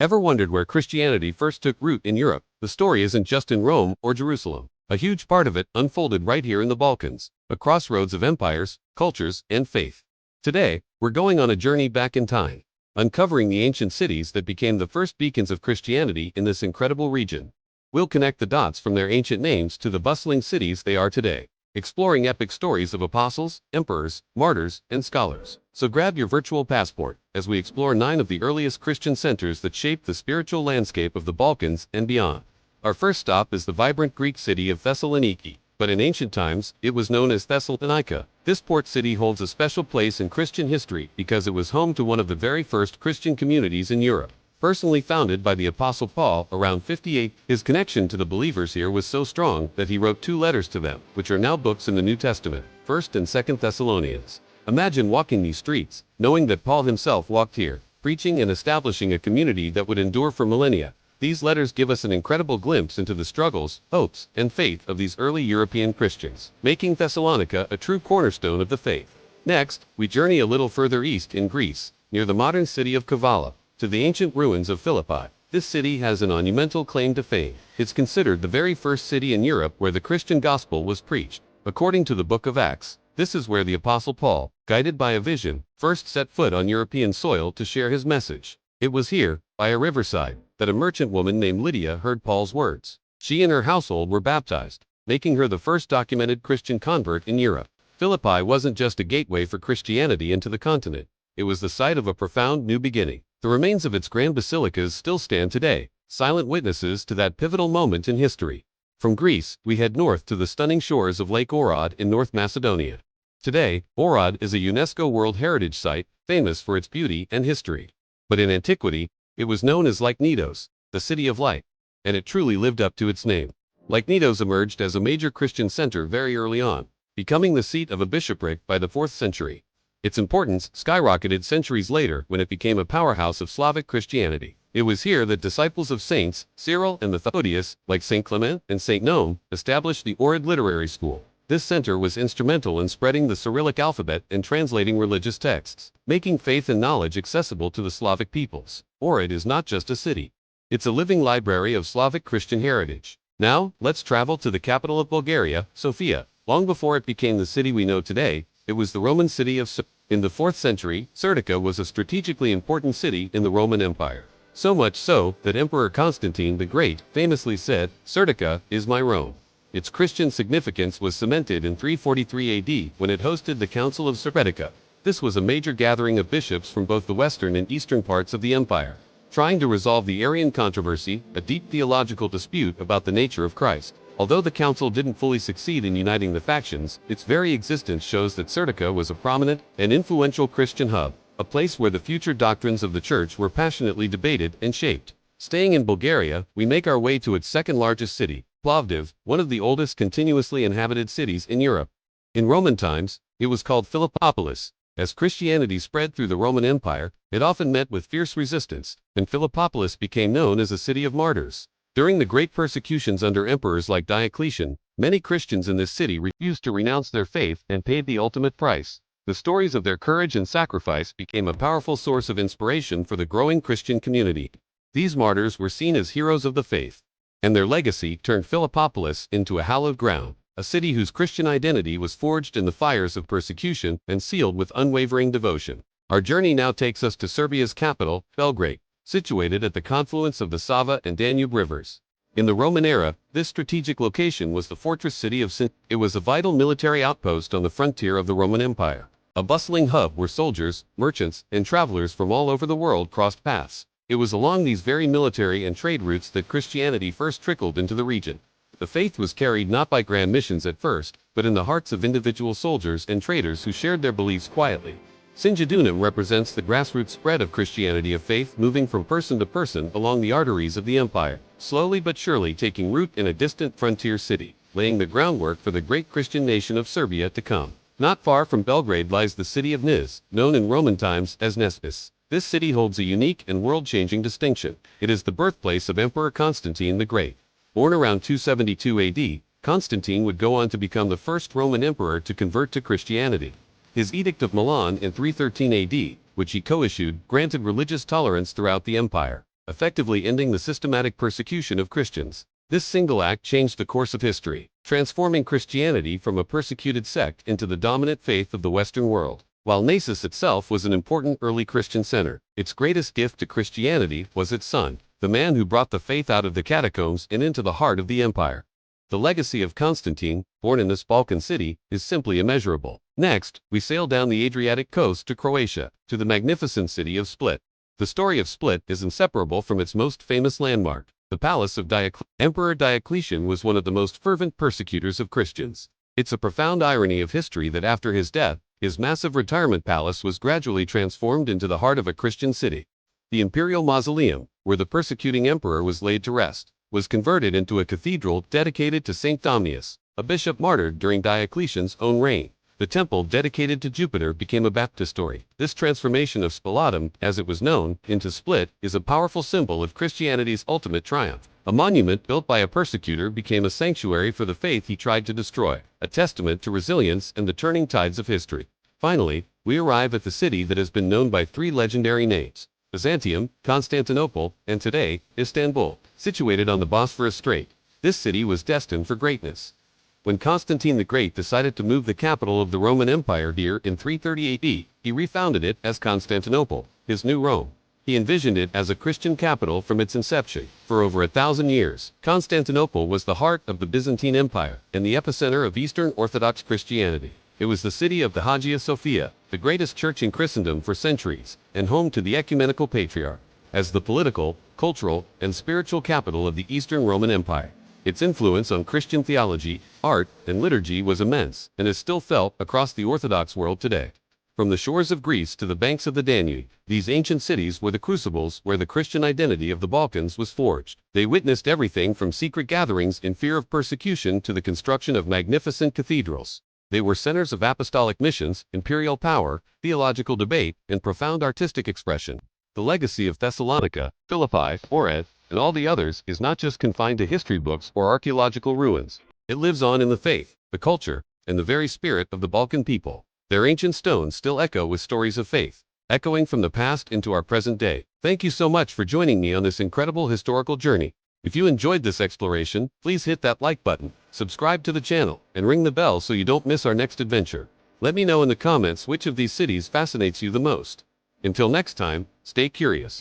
Ever wondered where Christianity first took root in Europe? The story isn't just in Rome or Jerusalem. A huge part of it unfolded right here in the Balkans, a crossroads of empires, cultures, and faith. Today, we're going on a journey back in time, uncovering the ancient cities that became the first beacons of Christianity in this incredible region. We'll connect the dots from their ancient names to the bustling cities they are today, exploring epic stories of apostles, emperors, martyrs, and scholars. So grab your virtual passport as we explore 9 of the earliest Christian centers that shaped the spiritual landscape of the Balkans and beyond. Our first stop is the vibrant Greek city of Thessaloniki, but in ancient times, it was known as Thessalonica. This port city holds a special place in Christian history because it was home to one of the very first Christian communities in Europe. Personally founded by the Apostle Paul around 58, his connection to the believers here was so strong that he wrote 2 letters to them, which are now books in the New Testament, 1st and 2nd Thessalonians. Imagine walking these streets, knowing that Paul himself walked here, preaching and establishing a community that would endure for millennia. These letters give us an incredible glimpse into the struggles, hopes, and faith of these early European Christians, making Thessalonica a true cornerstone of the faith. Next, we journey a little further east in Greece, near the modern city of Kavala, to the ancient ruins of Philippi. This city has a monumental claim to fame. It's considered the very first city in Europe where the Christian gospel was preached. According to the book of Acts, this is where the Apostle Paul, guided by a vision, first set foot on European soil to share his message. It was here, by a riverside, that a merchant woman named Lydia heard Paul's words. She and her household were baptized, making her the first documented Christian convert in Europe. Philippi wasn't just a gateway for Christianity into the continent. It was the site of a profound new beginning. The remains of its grand basilicas still stand today, silent witnesses to that pivotal moment in history. From Greece, we head north to the stunning shores of Lake Ohrid in North Macedonia. Today, Ohrid is a UNESCO World Heritage Site, famous for its beauty and history. But in antiquity, it was known as Lychnidos, the city of light, and it truly lived up to its name. Lychnidos emerged as a major Christian center very early on, becoming the seat of a bishopric by the 4th century. Its importance skyrocketed centuries later when it became a powerhouse of Slavic Christianity. It was here that disciples of Saints Cyril and Methodius, like St. Clement and St. Nome, established the Ohrid Literary School. This center was instrumental in spreading the Cyrillic alphabet and translating religious texts, making faith and knowledge accessible to the Slavic peoples. Ohrid is not just a city. It's a living library of Slavic Christian heritage. Now, let's travel to the capital of Bulgaria, Sofia. Long before it became the city we know today, it was the Roman city of Sofia. In the 4th century, Serdica was a strategically important city in the Roman Empire. So much so that Emperor Constantine the Great famously said, "Serdica is my Rome." Its Christian significance was cemented in 343 AD when it hosted the Council of Serdica. This was a major gathering of bishops from both the western and eastern parts of the empire, trying to resolve the Arian controversy, a deep theological dispute about the nature of Christ. Although the council didn't fully succeed in uniting the factions, its very existence shows that Serdica was a prominent and influential Christian hub, a place where the future doctrines of the church were passionately debated and shaped. Staying in Bulgaria, we make our way to its second largest city, Plovdiv, one of the oldest continuously inhabited cities in Europe. In Roman times, it was called Philippopolis. As Christianity spread through the Roman Empire, it often met with fierce resistance, and Philippopolis became known as a city of martyrs. During the great persecutions under emperors like Diocletian, many Christians in this city refused to renounce their faith and paid the ultimate price. The stories of their courage and sacrifice became a powerful source of inspiration for the growing Christian community. These martyrs were seen as heroes of the faith, and their legacy turned Philippopolis into a hallowed ground, a city whose Christian identity was forged in the fires of persecution and sealed with unwavering devotion. Our journey now takes us to Serbia's capital, Belgrade, situated at the confluence of the Sava and Danube rivers. In the Roman era, this strategic location was the fortress city of St. It was a vital military outpost on the frontier of the Roman Empire, a bustling hub where soldiers, merchants, and travelers from all over the world crossed paths. It was along these very military and trade routes that Christianity first trickled into the region. The faith was carried not by grand missions at first, but in the hearts of individual soldiers and traders who shared their beliefs quietly. Singidunum represents the grassroots spread of Christianity of faith moving from person to person along the arteries of the empire, slowly but surely taking root in a distant frontier city, laying the groundwork for the great Christian nation of Serbia to come. Not far from Belgrade lies the city of Nis, known in Roman times as Naissus. This city holds a unique and world-changing distinction. It is the birthplace of Emperor Constantine the Great. Born around 272 AD, Constantine would go on to become the first Roman emperor to convert to Christianity. His Edict of Milan in 313 AD, which he co-issued, granted religious tolerance throughout the empire. effectively ending the systematic persecution of Christians. This single act changed the course of history, transforming Christianity from a persecuted sect into the dominant faith of the Western world. While Naissus itself was an important early Christian center, its greatest gift to Christianity was its son, the man who brought the faith out of the catacombs and into the heart of the empire. The legacy of Constantine, born in this Balkan city, is simply immeasurable. Next, we sail down the Adriatic coast to Croatia, to the magnificent city of Split. The story of Split is inseparable from its most famous landmark, the palace of Diocletian. Emperor Diocletian was one of the most fervent persecutors of Christians. It's a profound irony of history that after his death, his massive retirement palace was gradually transformed into the heart of a Christian city. The imperial mausoleum, where the persecuting emperor was laid to rest, was converted into a cathedral dedicated to Saint Domnius, a bishop martyred during Diocletian's own reign. The temple dedicated to Jupiter became a baptistery. This transformation of Spalatum, as it was known, into Split, is a powerful symbol of Christianity's ultimate triumph. A monument built by a persecutor became a sanctuary for the faith he tried to destroy, a testament to resilience and the turning tides of history. Finally, we arrive at the city that has been known by three legendary names: Byzantium, Constantinople, and today, Istanbul. Situated on the Bosphorus Strait, this city was destined for greatness. When Constantine the Great decided to move the capital of the Roman Empire here in 330 AD, he refounded it as Constantinople, his new Rome. He envisioned it as a Christian capital from its inception. For over 1,000 years, Constantinople was the heart of the Byzantine Empire and the epicenter of Eastern Orthodox Christianity. It was the city of the Hagia Sophia, the greatest church in Christendom for centuries, and home to the ecumenical patriarch. As the political, cultural, and spiritual capital of the Eastern Roman Empire, its influence on Christian theology, art, and liturgy was immense, and is still felt across the Orthodox world today. From the shores of Greece to the banks of the Danube, these ancient cities were the crucibles where the Christian identity of the Balkans was forged. They witnessed everything from secret gatherings in fear of persecution to the construction of magnificent cathedrals. They were centers of apostolic missions, imperial power, theological debate, and profound artistic expression. The legacy of Thessalonica, Philippi, Ohrid, and all the others is not just confined to history books or archaeological ruins. It lives on in the faith, the culture, and the very spirit of the Balkan people. Their ancient stones still echo with stories of faith, echoing from the past into our present day. Thank you so much for joining me on this incredible historical journey. If you enjoyed this exploration, please hit that like button, subscribe to the channel, and ring the bell so you don't miss our next adventure. Let me know in the comments which of these cities fascinates you the most. Until next time, stay curious.